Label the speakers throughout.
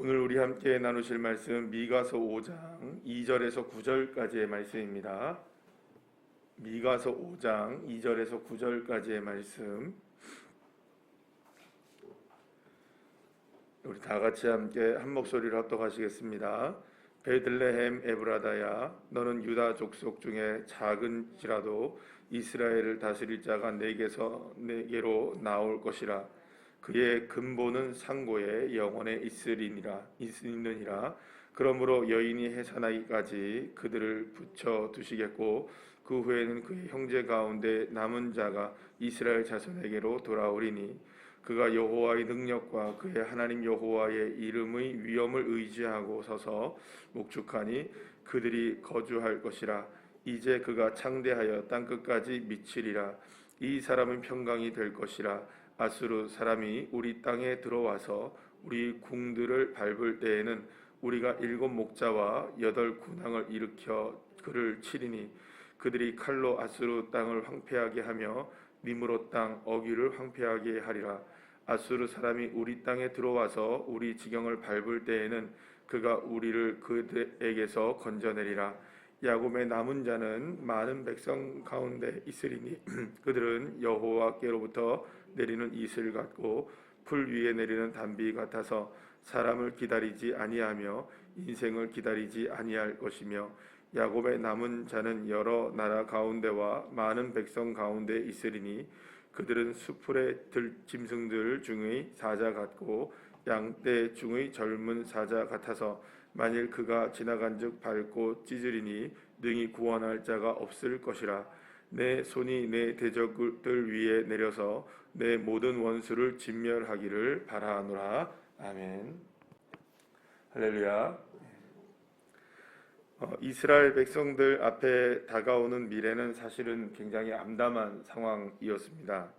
Speaker 1: 오늘 우리 함께 나누실 말씀 미가서 5장 2절에서 9절까지의 말씀입니다. 미가서 5장 2절에서 9절까지의 말씀, 우리 다 같이 함께 한 목소리로 합독하시겠습니다. 베들레헴 에브라다야, 너는 유다 족속 중에 작은지라도 이스라엘을 다스릴 자가 내게로 나올 것이라. 그의 근본은 상고에 영원에 있으리니라. 그러므로 여인이 해산하기까지 그들을 붙여 두시겠고, 그 후에는 그의 형제 가운데 남은 자가 이스라엘 자손에게로 돌아오리니, 그가 여호와의 능력과 그의 하나님 여호와의 이름의 위엄을 의지하고 서서 목축하니 그들이 거주할 것이라. 이제 그가 창대하여 땅끝까지 미치리라. 이 사람은 평강이 될 것이라. 아수르 사람이 우리 땅에 들어와서 우리 궁들을 밟을 때에는 우리가 7 목자와 8 군왕을 일으켜 그를 치리니, 그들이 칼로 아수르 땅을 황폐하게 하며 니므롯 땅 어귀를 황폐하게 하리라. 아수르 사람이 우리 땅에 들어와서 우리 지경을 밟을 때에는 그가 우리를 그들에게서 건져내리라. 야곱의 남은 자는 많은 백성 가운데 있으리니 그들은 여호와께로부터 내리는 이슬 같고 풀 위에 내리는 단비 같아서 사람을 기다리지 아니하며 인생을 기다리지 아니할 것이며, 야곱의 남은 자는 여러 나라 가운데와 많은 백성 가운데 있으리니 그들은 수풀의 들짐승들 중의 사자 같고 양떼 중의 젊은 사자 같아서 만일 그가 지나간즉 밟고 찢으리니 능히 구원할 자가 없을 것이라. 내 손이 내 대적들 위에 내려서 내 모든 원수를 진멸하기를 바라노라. 아멘. 할렐루야. 이스라엘 백성들 앞에 다가오는 미래는 사실은 굉장히 암담한 상황이었습니다.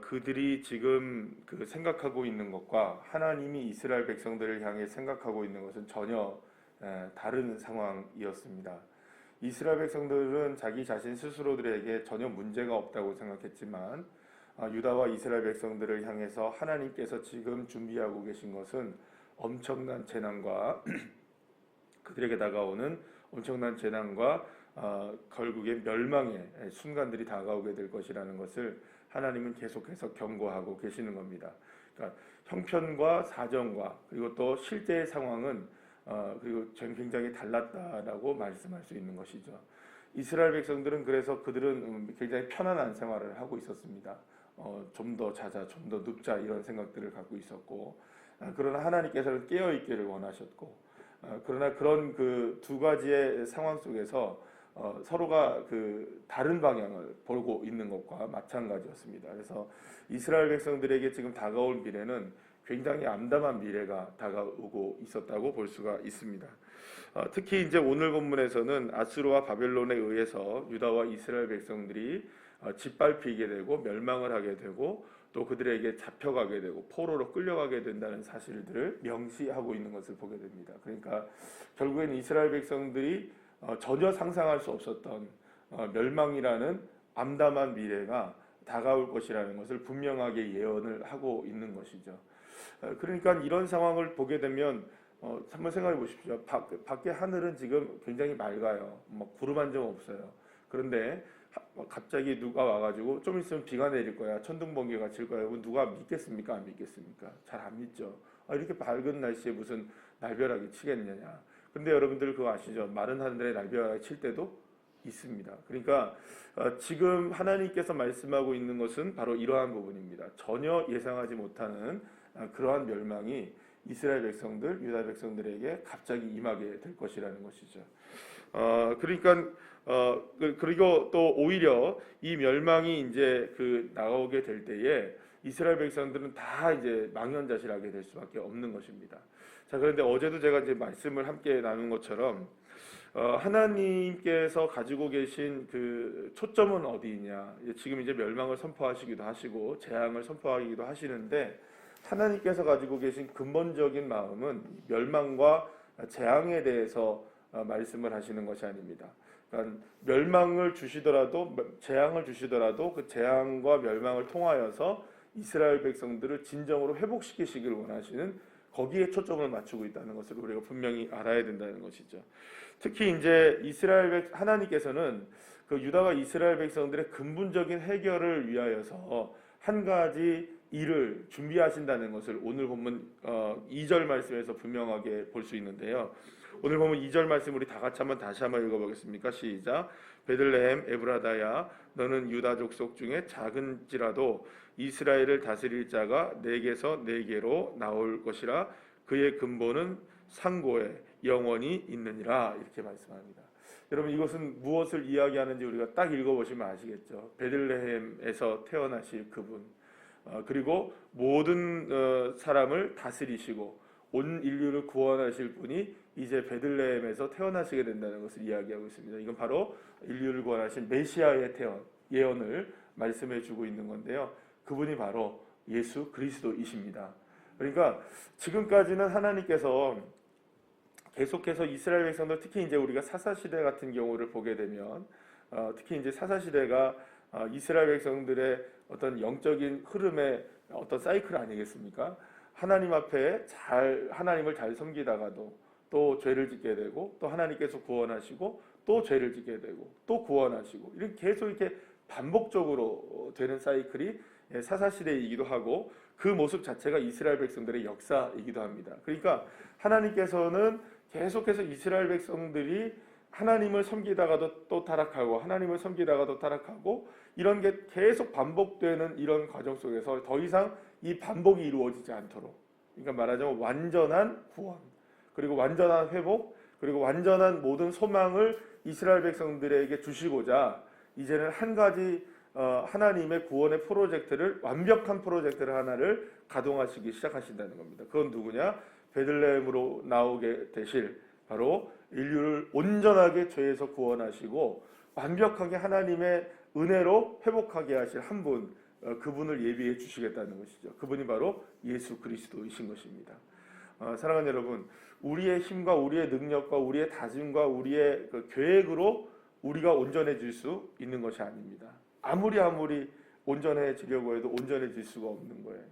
Speaker 1: 그들이 지금 생각하고 있는 것과 하나님이 이스라엘 백성들을 향해 생각하고 있는 것은 전혀 다른 상황이었습니다. 이스라엘 백성들은 자기 자신 스스로들에게 전혀 문제가 없다고 생각했지만, 유다와 이스라엘 백성들을 향해서 하나님께서 지금 준비하고 계신 것은 엄청난 재난과 그들에게 다가오는 엄청난 재난과 결국에 멸망의 순간들이 다가오게 될 것이라는 것을 하나님은 계속해서 경고하고 계시는 겁니다. 그러니까 형편과 사정과 그리고 또 실제의 상황은 그리고 굉장히 달랐다라고 말씀할 수 있는 것이죠. 이스라엘 백성들은 그래서 그들은 굉장히 편안한 생활을 하고 있었습니다. 좀 더 자자, 좀 더 눕자 이런 생각들을 갖고 있었고, 그러나 하나님께서는 깨어 있기를 원하셨고, 그러나 그런 그 두 가지의 상황 속에서 서로가 다른 방향을 보고 있는 것과 마찬가지였습니다. 그래서 이스라엘 백성들에게 지금 다가올 미래는 굉장히 암담한 미래가 다가오고 있었다고 볼 수가 있습니다. 특히 이제 오늘 본문에서는 아수르와 바벨론에 의해서 유다와 이스라엘 백성들이 짓밟히게 되고 멸망을 하게 되고 또 그들에게 잡혀가게 되고 포로로 끌려가게 된다는 사실들을 명시하고 있는 것을 보게 됩니다. 그러니까 결국엔 이스라엘 백성들이 전혀 상상할 수 없었던 멸망이라는 암담한 미래가 다가올 것이라는 것을 분명하게 예언을 하고 있는 것이죠. 그러니까 이런 상황을 보게 되면 한번 생각해 보십시오. 밖에 하늘은 지금 굉장히 맑아요. 구름 한 점 없어요. 그런데 갑자기 누가 와가지고 좀 있으면 비가 내릴 거야, 천둥번개가 칠 거야. 누가 믿겠습니까? 안 믿겠습니까? 잘 안 믿죠. 이렇게 밝은 날씨에 무슨 날벼락이 치겠느냐. 근데 여러분들 그거 아시죠? 마른 하늘에 날벼락이 칠 때도 있습니다. 그러니까 지금 하나님께서 말씀하고 있는 것은 바로 이러한 부분입니다. 전혀 예상하지 못하는 그러한 멸망이 이스라엘 백성들, 유다 백성들에게 갑자기 임하게 될 것이라는 것이죠. 그러니까 그리고 또 오히려 이 멸망이 이제 나오게 될 때에 이스라엘 백성들은 다 이제 망연자실하게 될 수밖에 없는 것입니다. 자, 그런데 어제도 제가 이제 말씀을 함께 나눈 것처럼 하나님께서 가지고 계신 초점은 어디냐? 지금 이제 멸망을 선포하시기도 하시고 재앙을 선포하기도 하시는데, 하나님께서 가지고 계신 근본적인 마음은 멸망과 재앙에 대해서 말씀을 하시는 것이 아닙니다. 그러니까 멸망을 주시더라도, 재앙을 주시더라도 그 재앙과 멸망을 통하여서 이스라엘 백성들을 진정으로 회복시키시길 원하시는 거기에 초점을 맞추고 있다는 것을 우리가 분명히 알아야 된다는 것이죠. 특히 이제 하나님께서는 그 유다와 이스라엘 백성들의 근본적인 해결을 위하여서 한 가지 일을 준비하신다는 것을 오늘 본문 2절 말씀에서 분명하게 볼 수 있는데요. 오늘 보면 2절 말씀 우리 다 같이 다시 한번 읽어보겠습니까? 시작. 베들레헴 에브라다야 너는 유다 족속 중에 작은지라도 이스라엘을 다스릴 자가 내게서 내게로 나올 것이라 그의 근본은 상고에 영원히 있느니라 이렇게 말씀합니다. 여러분 이것은 무엇을 이야기하는지 우리가 딱 읽어보시면 아시겠죠. 베들레헴에서 태어나실 그분 그리고 모든 사람을 다스리시고 온 인류를 구원하실 분이 이제 베들레헴에서 태어나시게 된다는 것을 이야기하고 있습니다. 이건 바로 인류를 구원하신 메시아의 예언을 말씀해 주고 있는 건데요. 그분이 바로 예수 그리스도이십니다. 그러니까 지금까지는 하나님께서 계속해서 이스라엘 백성들 특히 이제 우리가 사사시대 같은 경우를 보게 되면 특히 이제 사사시대가 이스라엘 백성들의 어떤 영적인 흐름의 어떤 사이클 아니겠습니까? 하나님 앞에 하나님을 잘 섬기다가도 또 죄를 짓게 되고 또 하나님께서 구원하시고 또 죄를 짓게 되고 또 구원하시고 이렇게 계속 이렇게 반복적으로 되는 사이클이 사사시대이기도 하고 그 모습 자체가 이스라엘 백성들의 역사이기도 합니다. 그러니까 하나님께서는 계속해서 이스라엘 백성들이 하나님을 섬기다가도 또 타락하고 하나님을 섬기다가도 타락하고 이런 게 계속 반복되는 이런 과정 속에서 더 이상 이 반복이 이루어지지 않도록 그러니까 말하자면 완전한 구원 그리고 완전한 회복 그리고 완전한 모든 소망을 이스라엘 백성들에게 주시고자 이제는 한 가지 하나님의 구원의 프로젝트를 완벽한 프로젝트를 하나를 가동하시기 시작하신다는 겁니다. 그건 누구냐? 베들레헴으로 나오게 되실 바로 인류를 온전하게 죄에서 구원하시고 완벽하게 하나님의 은혜로 회복하게 하실 한 분, 그분을 예비해 주시겠다는 것이죠. 그분이 바로 예수 그리스도이신 것입니다. 사랑하는 여러분, 우리의 힘과 우리의 능력과 우리의 다짐과 우리의 그 계획으로 우리가 온전해질 수 있는 것이 아닙니다. 아무리 온전해지려고 해도 온전해질 수가 없는 거예요.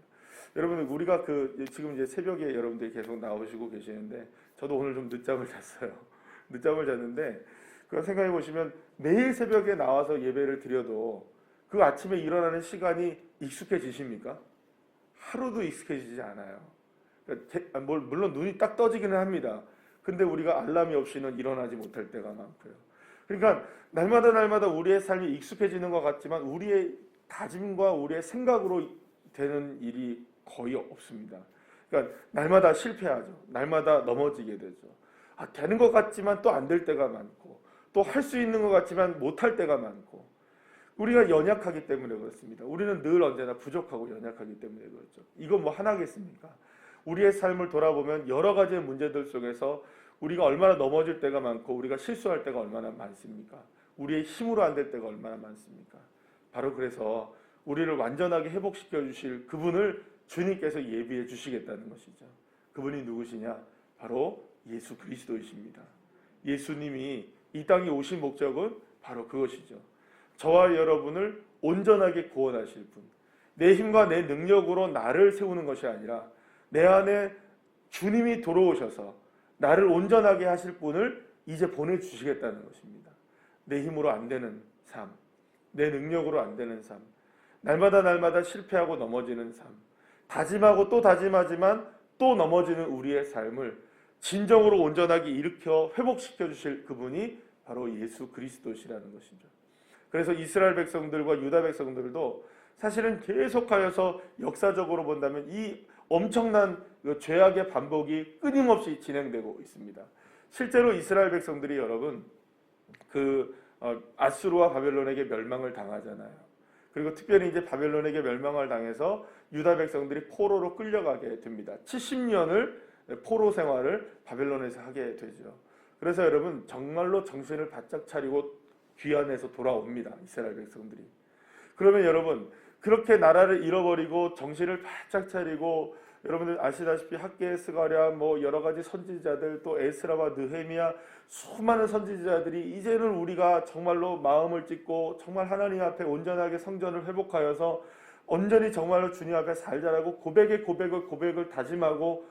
Speaker 1: 여러분 우리가 지금 이제 새벽에 여러분들이 계속 나오시고 계시는데 저도 오늘 좀 늦잠을 잤어요. 늦잠을 잤는데 그 생각해 보시면 매일 새벽에 나와서 예배를 드려도 그 아침에 일어나는 시간이 익숙해지십니까? 하루도 익숙해지지 않아요. 그러니까 물론 눈이 딱 떠지기는 합니다. 근데 우리가 알람이 없이는 일어나지 못할 때가 많고요. 그러니까 날마다 우리의 삶이 익숙해지는 것 같지만 우리의 다짐과 우리의 생각으로 되는 일이 거의 없습니다. 그러니까 날마다 실패하죠. 날마다 넘어지게 되죠. 되는 것 같지만 또 안 될 때가 많고 또 할 수 있는 것 같지만 못할 때가 많고 우리가 연약하기 때문에 그렇습니다. 우리는 늘 언제나 부족하고 연약하기 때문에 그렇죠. 이건 뭐 하나겠습니까? 우리의 삶을 돌아보면 여러 가지의 문제들 속에서 우리가 얼마나 넘어질 때가 많고 우리가 실수할 때가 얼마나 많습니까? 우리의 힘으로 안 될 때가 얼마나 많습니까? 바로 그래서 우리를 완전하게 회복시켜 주실 그분을 주님께서 예비해 주시겠다는 것이죠. 그분이 누구시냐? 바로 예수 그리스도이십니다. 예수님이 이 땅에 오신 목적은 바로 그것이죠. 저와 여러분을 온전하게 구원하실 분. 내 힘과 내 능력으로 나를 세우는 것이 아니라 내 안에 주님이 들어오셔서 나를 온전하게 하실 분을 이제 보내주시겠다는 것입니다. 내 힘으로 안 되는 삶, 내 능력으로 안 되는 삶, 날마다 실패하고 넘어지는 삶, 다짐하고 또 다짐하지만 또 넘어지는 우리의 삶을 진정으로 온전하게 일으켜 회복시켜 주실 그분이 바로 예수 그리스도시라는 것이죠. 그래서 이스라엘 백성들과 유다 백성들도 사실은 계속하여서 역사적으로 본다면 이 엄청난 죄악의 반복이 끊임없이 진행되고 있습니다. 실제로 이스라엘 백성들이 여러분 아수르와 바벨론에게 멸망을 당하잖아요. 그리고 특별히 이제 바벨론에게 멸망을 당해서 유다 백성들이 포로로 끌려가게 됩니다. 70년을 포로 생활을 바벨론에서 하게 되죠. 그래서 여러분 정말로 정신을 바짝 차리고 귀환해서 돌아옵니다. 이스라엘 백성들이. 그러면 여러분 그렇게 나라를 잃어버리고 정신을 바짝 차리고 여러분들 아시다시피 학개의 스가랴 여러 가지 선지자들 또 에스라와 느헤미야 수많은 선지자들이 이제는 우리가 정말로 마음을 찢고 정말 하나님 앞에 온전하게 성전을 회복하여서 온전히 정말로 주님 앞에 살자라고 고백을 다짐하고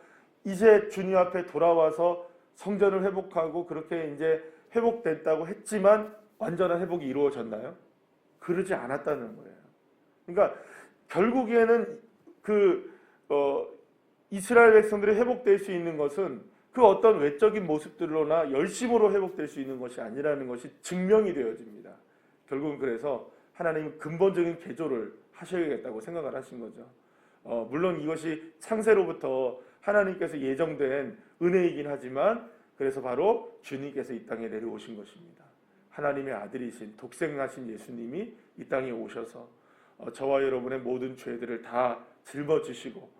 Speaker 1: 이제 주님 앞에 돌아와서 성전을 회복하고 그렇게 이제 회복됐다고 했지만 완전한 회복이 이루어졌나요? 그러지 않았다는 거예요. 그러니까 결국에는 이스라엘 백성들이 회복될 수 있는 것은 그 어떤 외적인 모습들로나 열심으로 회복될 수 있는 것이 아니라는 것이 증명이 되어집니다. 결국은 그래서 하나님은 근본적인 개조를 하셔야겠다고 생각을 하신 거죠. 물론 이것이 창세로부터 하나님께서 예정된 은혜이긴 하지만 그래서 바로 주님께서 이 땅에 내려오신 것입니다. 하나님의 아들이신 독생하신 예수님이 이 땅에 오셔서 저와 여러분의 모든 죄들을 다 짊어지시고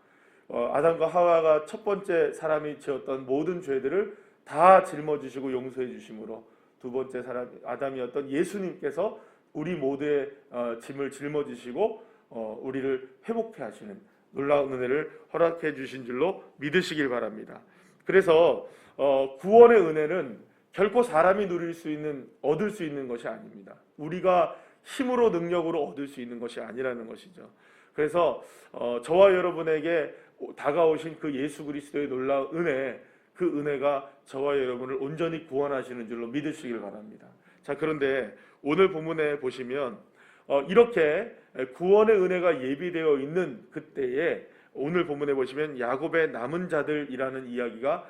Speaker 1: 아담과 하와가 첫 번째 사람이 지었던 모든 죄들을 다 짊어지시고 용서해 주심으로 두 번째 사람 아담이었던 예수님께서 우리 모두의 짐을 짊어지시고 우리를 회복해 하시는 놀라운 은혜를 허락해 주신 줄로 믿으시길 바랍니다. 그래서 구원의 은혜는 결코 사람이 얻을 수 있는 것이 아닙니다. 우리가 힘으로 능력으로 얻을 수 있는 것이 아니라는 것이죠. 그래서 저와 여러분에게 다가오신 그 예수 그리스도의 놀라운 은혜, 그 은혜가 저와 여러분을 온전히 구원하시는 줄로 믿으시길 바랍니다. 자, 그런데 오늘 본문에 보시면 이렇게 구원의 은혜가 예비되어 있는 그때에 오늘 본문에 보시면 야곱의 남은 자들이라는 이야기가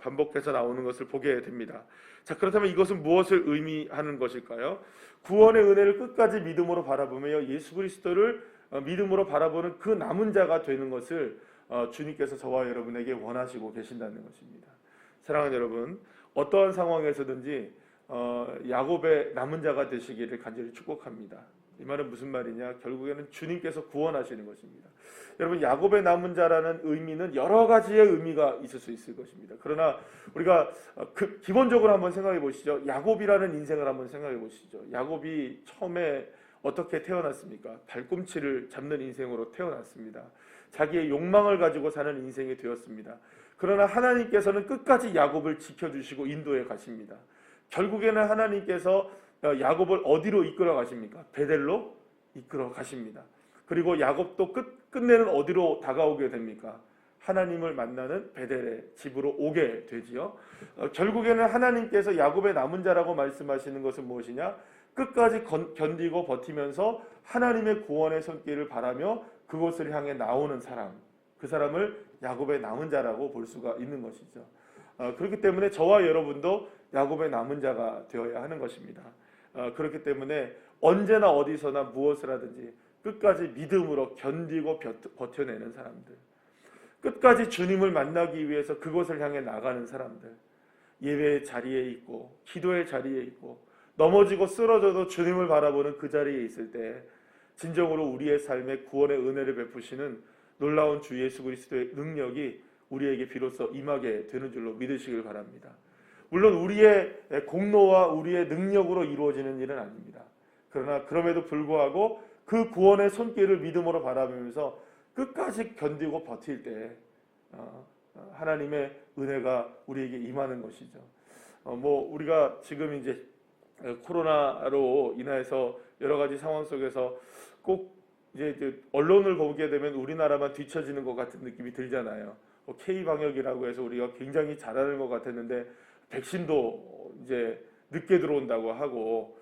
Speaker 1: 반복해서 나오는 것을 보게 됩니다. 자, 그렇다면 이것은 무엇을 의미하는 것일까요? 구원의 은혜를 끝까지 믿음으로 바라보며 예수 그리스도를 믿음으로 바라보는 그 남은 자가 되는 것을 주님께서 저와 여러분에게 원하시고 계신다는 것입니다. 사랑하는 여러분, 어떠한 상황에서든지 야곱의 남은 자가 되시기를 간절히 축복합니다. 이 말은 무슨 말이냐? 결국에는 주님께서 구원하시는 것입니다. 여러분, 야곱의 남은 자라는 의미는 여러 가지의 의미가 있을 수 있을 것입니다. 그러나 우리가 기본적으로 한번 생각해 보시죠. 야곱이라는 인생을 한번 생각해 보시죠. 야곱이 처음에 어떻게 태어났습니까? 발꿈치를 잡는 인생으로 태어났습니다. 자기의 욕망을 가지고 사는 인생이 되었습니다. 그러나 하나님께서는 끝까지 야곱을 지켜주시고 인도해 가십니다. 결국에는 하나님께서 야곱을 어디로 이끌어 가십니까? 베델로 이끌어 가십니다. 그리고 야곱도 끝내는 어디로 다가오게 됩니까? 하나님을 만나는 베델의 집으로 오게 되지요. 결국에는 하나님께서 야곱의 남은 자라고 말씀하시는 것은 무엇이냐? 끝까지 견디고 버티면서 하나님의 구원의 손길을 바라며 그곳을 향해 나오는 사람, 그 사람을 야곱의 남은 자라고 볼 수가 있는 것이죠. 그렇기 때문에 저와 여러분도 야곱의 남은 자가 되어야 하는 것입니다. 그렇기 때문에 언제나 어디서나 무엇을 하든지 끝까지 믿음으로 견디고 버텨내는 사람들, 끝까지 주님을 만나기 위해서 그곳을 향해 나가는 사람들, 예배의 자리에 있고 기도의 자리에 있고 넘어지고 쓰러져도 주님을 바라보는 그 자리에 있을 때 진정으로 우리의 삶에 구원의 은혜를 베푸시는 놀라운 주 예수 그리스도의 능력이 우리에게 비로소 임하게 되는 줄로 믿으시길 바랍니다. 물론 우리의 공로와 우리의 능력으로 이루어지는 일은 아닙니다. 그러나 그럼에도 불구하고 그 구원의 손길을 믿음으로 바라보면서 끝까지 견디고 버틸 때 하나님의 은혜가 우리에게 임하는 것이죠. 우리가 지금 이제 코로나로 인해서 여러 가지 상황 속에서 꼭 이제 언론을 보게 되면 우리나라만 뒤처지는 것 같은 느낌이 들잖아요. K 방역이라고 해서 우리가 굉장히 잘하는 것 같았는데 백신도 이제 늦게 들어온다고 하고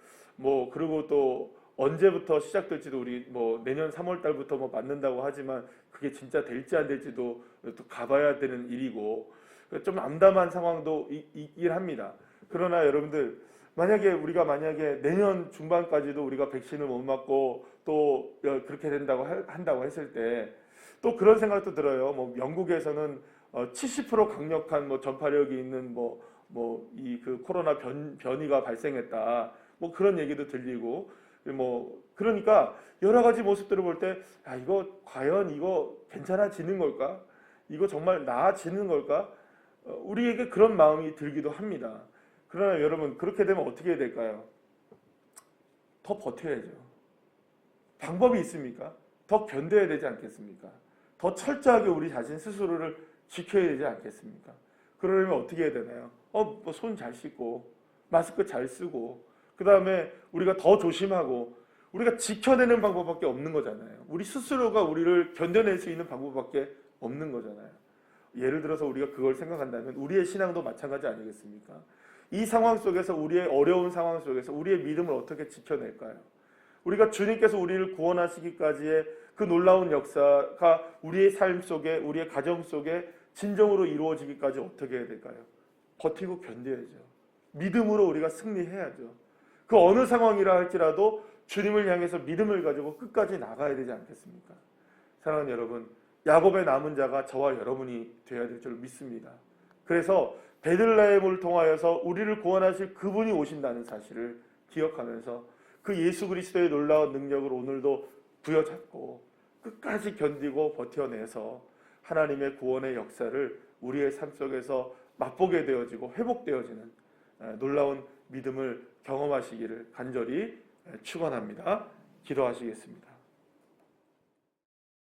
Speaker 1: 그리고 또 언제부터 시작될지도 우리 내년 3월 달부터 맞는다고 하지만 그게 진짜 될지 안 될지도 또 가봐야 되는 일이고 좀 암담한 상황도 있긴 합니다. 그러나 여러분들 우리가 만약에 내년 중반까지도 우리가 백신을 못 맞고 또 그렇게 한다고 했을 때 또 그런 생각도 들어요. 영국에서는 70% 강력한 전파력이 있는 그 코로나 변이가 발생했다. 그런 얘기도 들리고 그러니까 여러 가지 모습들을 볼 때 이거 과연 이거 괜찮아지는 걸까? 이거 정말 나아지는 걸까? 우리에게 그런 마음이 들기도 합니다. 그러나 여러분 그렇게 되면 어떻게 해야 될까요? 더 버텨야죠. 방법이 있습니까? 더 견뎌야 되지 않겠습니까? 더 철저하게 우리 자신 스스로를 지켜야 되지 않겠습니까? 그러려면 어떻게 해야 되나요? 손 잘 씻고 마스크 잘 쓰고 그 다음에 우리가 더 조심하고 우리가 지켜내는 방법밖에 없는 거잖아요. 우리 스스로가 우리를 견뎌낼 수 있는 방법밖에 없는 거잖아요. 예를 들어서 우리가 그걸 생각한다면 우리의 신앙도 마찬가지 아니겠습니까? 이 상황 속에서, 우리의 어려운 상황 속에서 우리의 믿음을 어떻게 지켜낼까요? 우리가 주님께서 우리를 구원하시기까지의 그 놀라운 역사가 우리의 삶 속에, 우리의 가정 속에 진정으로 이루어지기까지 어떻게 해야 될까요? 버티고 견뎌야죠. 믿음으로 우리가 승리해야죠. 그 어느 상황이라 할지라도 주님을 향해서 믿음을 가지고 끝까지 나가야 되지 않겠습니까? 사랑하는 여러분, 야곱의 남은 자가 저와 여러분이 되어야 될 줄 믿습니다. 그래서 베들레헴을 통하여서 우리를 구원하실 그분이 오신다는 사실을 기억하면서 그 예수 그리스도의 놀라운 능력을 오늘도 부여잡고 끝까지 견디고 버텨내서 하나님의 구원의 역사를 우리의 삶 속에서 맛보게 되어지고 회복되어지는 놀라운 믿음을 경험하시기를 간절히 축원합니다. 기도하시겠습니다.